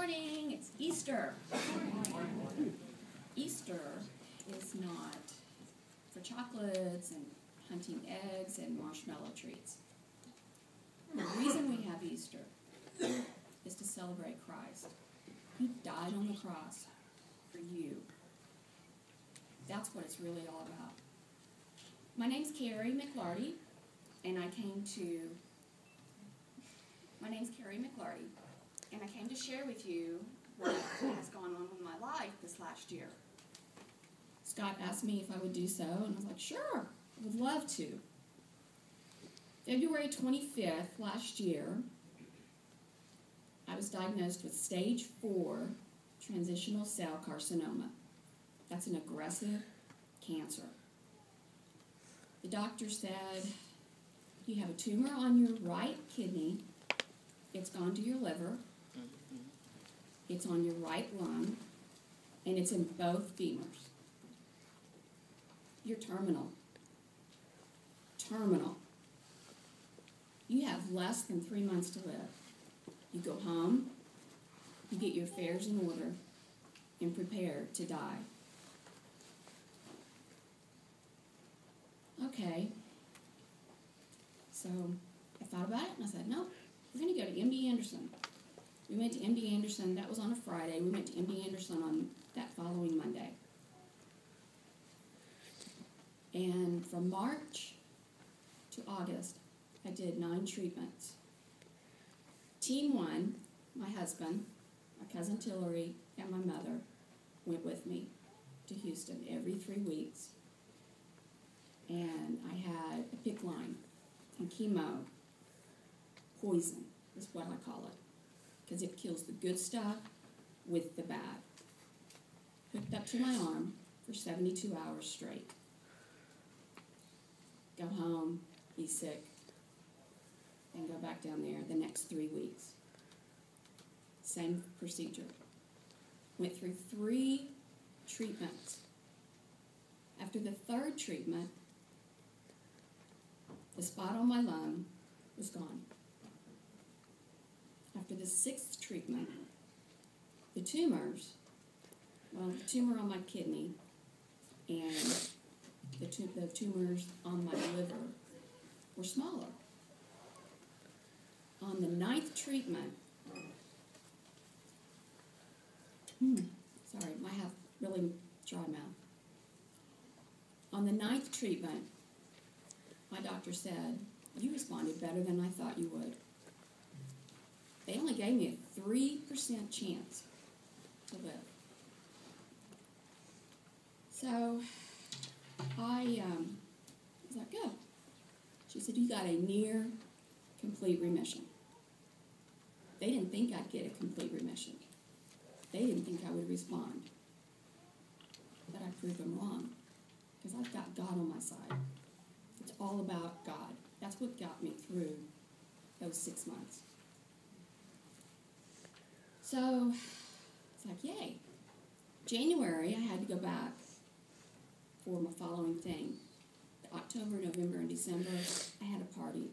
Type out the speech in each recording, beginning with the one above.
morning. It's Easter. Easter is not for chocolates and hunting eggs and marshmallow treats. The reason we have Easter is to celebrate Christ. He died on the cross for you. That's what it's really all about. My name's Cari McLarty, and I came to share with you what has gone on in my life this last year. Scott asked me if I would do so, and I was like, sure, I would love to. February 25th last year, I was diagnosed with stage 4 transitional cell carcinoma. That's an aggressive cancer. The doctor said, you have a tumor on your right kidney. It's gone to your liver. It's on your right lung. And it's in both femurs. You're terminal. Terminal. You have less than 3 months to live. You go home, you get your affairs in order, and prepare to die. Okay. So I thought about it, and I said, no, we're going to go to MD Anderson. We went to MD Anderson. That was on a Friday. We went to MD Anderson on that following Monday. And from March to August, I did 9 treatments. Team 1, my husband, my cousin Tillery, and my mother went with me to Houston every 3 weeks. And I had a PICC line and chemo, poison is what I call it, because it kills the good stuff with the bad. Hooked up to my arm for 72 hours straight. Go home, be sick, and go back down there the next 3 weeks. Same procedure. Went through 3 treatments. After the 3rd treatment, the spot on my lung was gone. After the 6th treatment, the tumor on my kidney and the tumors on my liver were smaller. On the 9th treatment, sorry, I have really dry mouth. On the 9th treatment, my doctor said, you responded better than I thought you would. They only gave me a 3% chance to live. So I was like, good. She said, you got a near complete remission. They didn't think I'd get a complete remission. They didn't think I would respond. But I proved them wrong, because I've got God on my side. It's all about God. That's what got me through those 6 months. So it's like, yay. January, I had to go back for my following thing. October, November, and December, I had a party.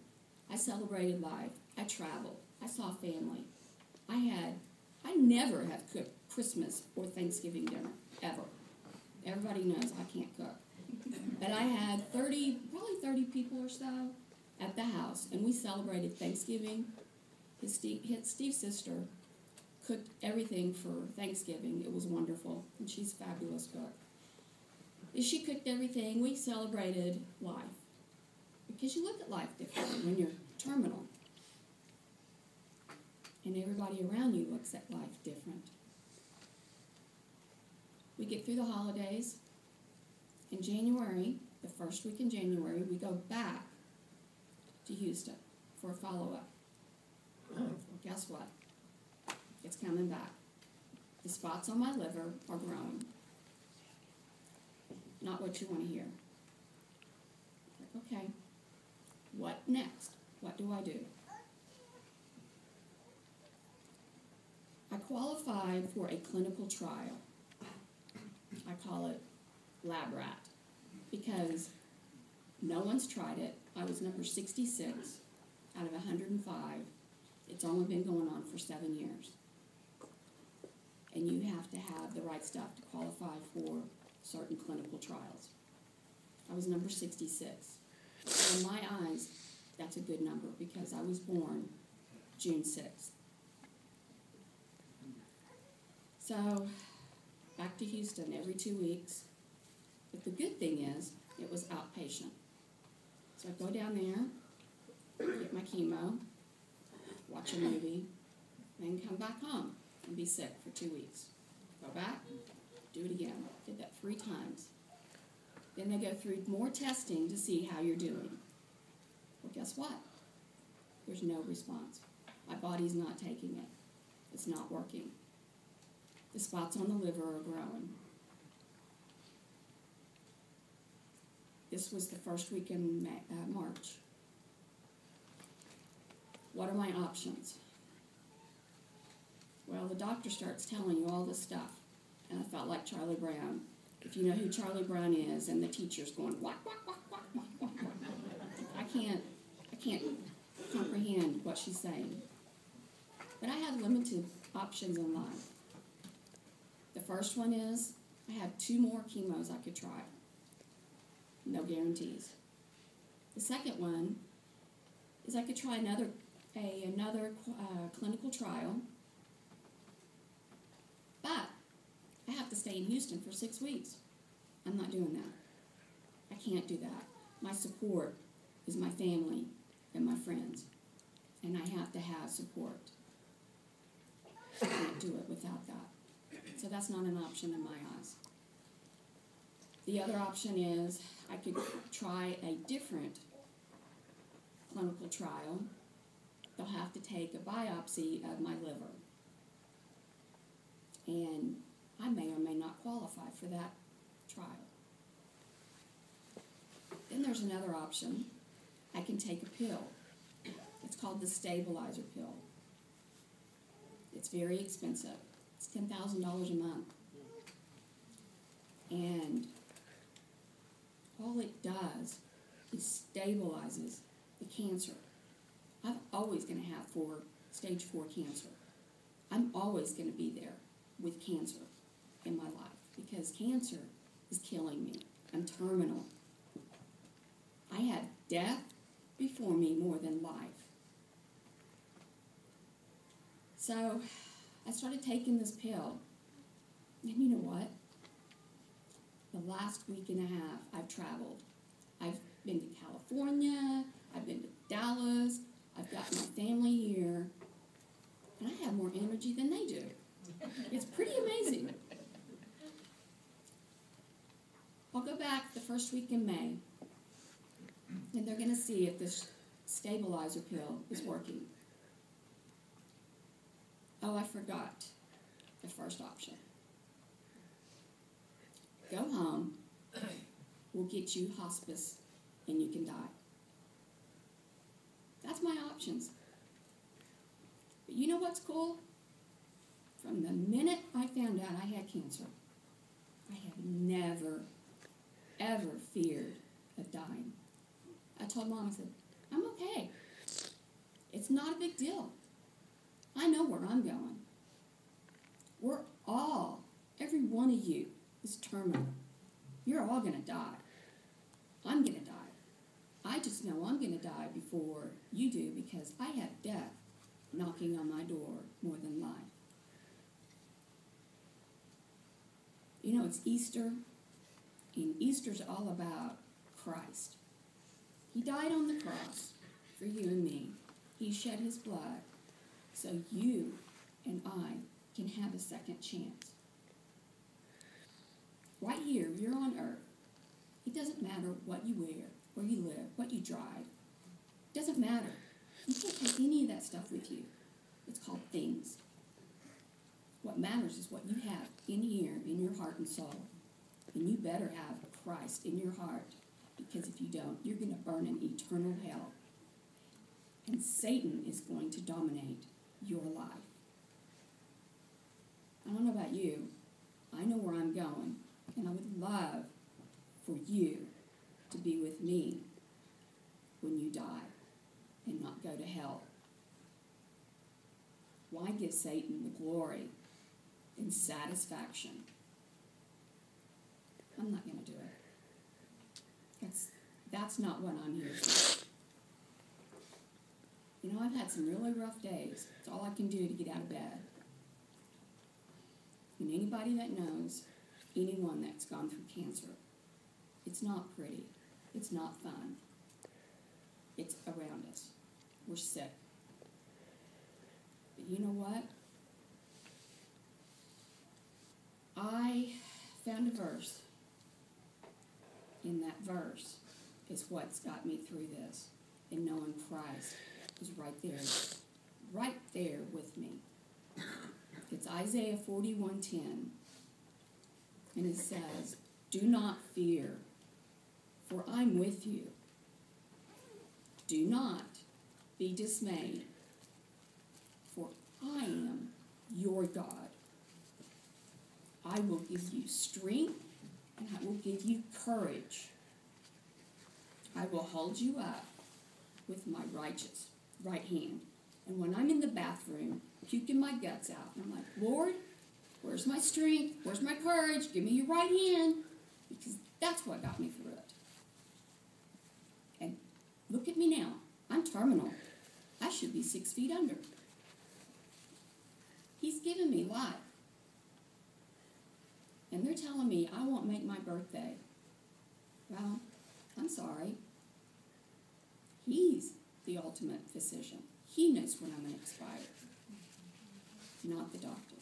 I celebrated life. I traveled. I saw family. I never have cooked Christmas or Thanksgiving dinner, ever. Everybody knows I can't cook. But I had probably 30 people or so at the house, and we celebrated Thanksgiving. Steve's sister cooked everything for Thanksgiving. It was wonderful, and she's a fabulous cook. She cooked everything. We celebrated life, because you look at life differently when you're terminal, and everybody around you looks at life different. We get through the holidays. In January, the first week in January, we go back to Houston for a follow-up. Well, guess what? It's coming back. The spots on my liver are growing. Not what you want to hear. Like, okay, what next? What do I do? I qualified for a clinical trial. I call it Lab Rat, because no one's tried it. I was number 66 out of 105. It's only been going on for 7 years. have the right stuff to qualify for certain clinical trials. I was number 66. So in my eyes, that's a good number because I was born June 6th. So back to Houston every 2 weeks. But the good thing is it was outpatient. So I go down there, get my chemo, watch a movie, then come back home and be sick for 2 weeks. Go back, do it again. Did that 3 times. Then they go through more testing to see how you're doing. Well, guess what? There's no response. My body's not taking it. It's not working. The spots on the liver are growing. This was the first week in March. What are my options? Well, the doctor starts telling you all this stuff, and I felt like Charlie Brown. If you know who Charlie Brown is, and the teacher's going, whack, whack, whack, whack, whack, whack, whack. I can't comprehend what she's saying. But I have limited options in life. The first one is I have 2 more chemos I could try. No guarantees. The second one is I could try another clinical trial, but I have to stay in Houston for 6 weeks. I'm not doing that. I can't do that. My support is my family and my friends, and I have to have support. I can't do it without that. So that's not an option in my eyes. The other option is I could try a different clinical trial. They'll have to take a biopsy of my liver. And I may or may not qualify for that trial. Then there's another option. I can take a pill. It's called the stabilizer pill. It's very expensive. It's $10,000 a month. And all it does is stabilizes the cancer. I'm always going to have stage 4 cancer. I'm always going to be there with cancer in my life because cancer is killing me. I'm terminal. I had death before me more than life. So I started taking this pill, and you know what? The last week and a half, I've traveled. I've been to California, I've been to Dallas, I've got my family here, and I have more energy than they do. It's pretty amazing. I'll go back the first week in May, and they're going to see if this stabilizer pill is working. Oh, I forgot the first option. Go home, we'll get you hospice, and you can die. That's my options. But you know what's cool? From the minute I found out I had cancer, I have never, ever feared of dying. I told Mom, I said, I'm okay. It's not a big deal. I know where I'm going. We're all, every one of you, is terminal. You're all going to die. I'm going to die. I just know I'm going to die before you do because I have death knocking on my door more than life. You know, it's Easter, and Easter's all about Christ. He died on the cross for you and me. He shed his blood so you and I can have a second chance. Right here, you're on earth. It doesn't matter what you wear, where you live, what you drive. It doesn't matter. You can't take any of that stuff with you. It's called things. What matters is what you have in here, in your heart and soul. And you better have Christ in your heart, because if you don't, you're going to burn in eternal hell. And Satan is going to dominate your life. I don't know about you. I know where I'm going, and I would love for you to be with me when you die and not go to hell. Why give Satan the glory and satisfaction. I'm not going to do it. That's not what I'm here for. You know, I've had some really rough days. It's all I can do to get out of bed. And anybody that knows anyone that's gone through cancer, it's not pretty. It's not fun. It's around us. We're sick. But you know what? I found a verse. And that verse is what's got me through this. And knowing Christ is right there with me. It's Isaiah 41:10. And it says, "Do not fear, for I'm with you. Do not be dismayed, for I am your God. I will give you strength, and I will give you courage. I will hold you up with my righteous right hand." And when I'm in the bathroom, puking my guts out, and I'm like, "Lord, where's my strength? Where's my courage? Give me your right hand." Because that's what got me through it. And look at me now. I'm terminal. I should be 6 feet under. He's given me life. And they're telling me I won't make my birthday. Well, I'm sorry. He's the ultimate physician. He knows when I'm going to expire, not the doctors.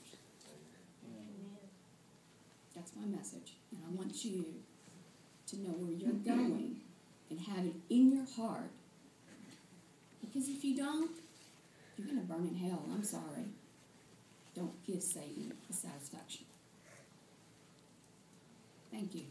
That's my message. And I want you to know where you're going and have it in your heart. Because if you don't, you're going to burn in hell. I'm sorry. Don't give Satan the satisfaction. Thank you.